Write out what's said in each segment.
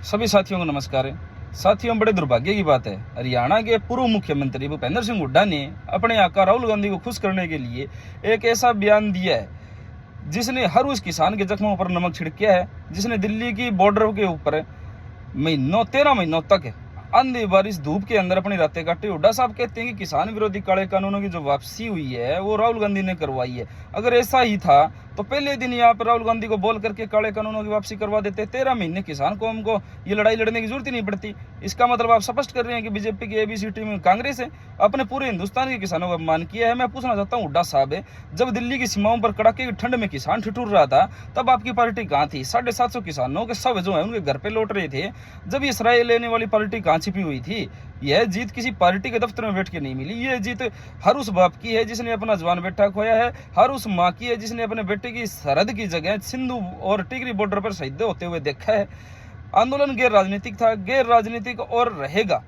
सभी साथियों को नमस्कार है। साथियों, बड़े दुर्भाग्य की बात है, हरियाणा के पूर्व मुख्यमंत्री भूपेंद्र सिंह हुड्डा ने अपने आका राहुल गांधी को खुश करने के लिए एक ऐसा बयान दिया है जिसने हर उस किसान के जख्मों पर नमक छिड़किया है, जिसने दिल्ली की बॉर्डर के ऊपर महीनों 13 महीनों तक आंधी बारिश धूप के अंदर अपनी रातें काटी। हुड्डा साहब कहते हैं कि किसान विरोधी काले कानूनों की जो वापसी हुई है वो राहुल गांधी ने करवाई है। अगर ऐसा ही था तो पहले दिन यहाँ पर राहुल गांधी को बोल करके काले कानूनों की वापसी करवा देते। 13 महीने किसान को हमको ये लड़ाई लड़ने की जरूरत ही नहीं पड़ती। इसका मतलब आप स्पष्ट कर रहे हैं कि बीजेपी की एबीसी टीम कांग्रेस है, अपने पूरे हिंदुस्तान के किसानों का अपमान किया है। मैं पूछना चाहता हूँ हुड्डा साहब, जब दिल्ली की सीमाओं पर कड़ाके की ठंड में किसान ठिठुर रहा था तब आपकी पार्टी कहाँ थी? 750 किसानों के शव जो है उनके घर पे लौट रहे थे। जब ये सराय लेने वाली पार्टी कहाँ छिपी हुई थी? यह जीत किसी पार्टी के दफ्तर में बैठ के नहीं मिली। यह जीत हर उस बाप की है जिसने अपना जवान बेटा खोया है, हर उस माँ की है जिसने अपने बेटे की सरहद की जगह सिंधु और टिकरी बॉर्डर पर शहीद होते हुए देखा है। आंदोलन गैर राजनीतिक था, गैर राजनीतिक और रहेगा।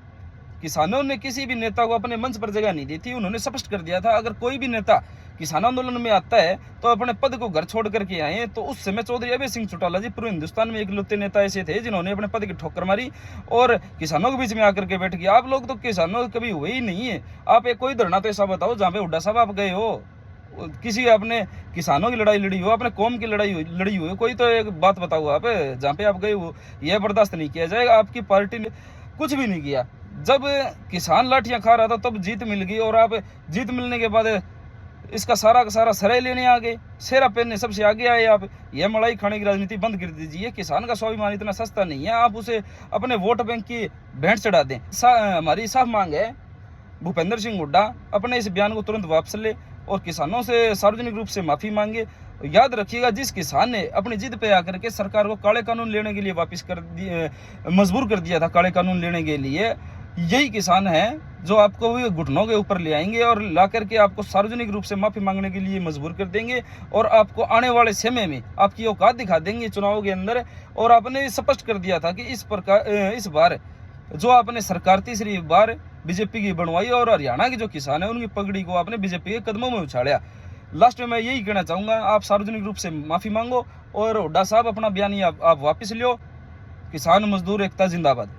किसानों ने किसी भी नेता को अपने मंच पर जगह नहीं दी थी। उन्होंने स्पष्ट कर दिया था अगर कोई भी नेता किसान आंदोलन में आता है तो अपने पद को घर छोड़ करके आए। तो उस समय चौधरी अभय सिंह चौटाला जी पूरे हिंदुस्तान में इकलौते नेता ऐसे थे जिन्होंने अपने पद की ठोकर मारी और किसानों के बीच में आकर के बैठ गया। आप लोग तो किसानों कभी हुए ही नहीं है। आप एक कोई धरना तो ऐसा बताओ जहाँ पे हुड्डा साहब आप गए हो, किसी अपने किसानों की लड़ाई लड़ी हो, अपने कौम की लड़ी हो, कोई तो एक बात बताओ आप जहाँ पे आप गए हो। यह बर्दाश्त नहीं किया जाएगा। आपकी पार्टी ने कुछ भी नहीं किया। जब किसान लाठियां खा रहा था तब जीत मिल गई और आप जीत मिलने के बाद इसका सारा का सारा सराय लेने आ गए, सेरा पहनने सबसे आगे आए। आप यह मलाई खाने की राजनीति बंद कर दीजिए। किसान का स्वाभिमान इतना सस्ता नहीं है आप उसे अपने वोट बैंक की भेंट चढ़ा दें। हमारी साफ मांग है भूपेंद्र सिंह हुड्डा अपने इस बयान को तुरंत वापस ले और किसानों से सार्वजनिक रूप से माफी मांगे। याद रखिएगा, जिस किसान ने अपनी जिद पे आकर के सरकार को काले कानून लेने के लिए वापस कर दिए, मजबूर कर दिया था काले कानून लेने के लिए, यही किसान है जो आपको भी घुटनों के ऊपर ले आएंगे और ला करके आपको सार्वजनिक रूप से माफी मांगने के लिए मजबूर कर देंगे और आपको आने वाले समय में आपकी औकात दिखा देंगे चुनाव के अंदर। और आपने स्पष्ट कर दिया था कि इस बार जो आपने सरकार तीसरी बार बीजेपी की बनवाई और हरियाणा के जो किसान है उनकी पगड़ी को आपने बीजेपी के कदमों में उछाड़ा। लास्ट में मैं यही कहना चाहूंगा, आप सार्वजनिक रूप से माफी मांगो और हुड्डा साहब अपना बयान आप वापस लियो। किसान मजदूर एकता जिंदाबाद।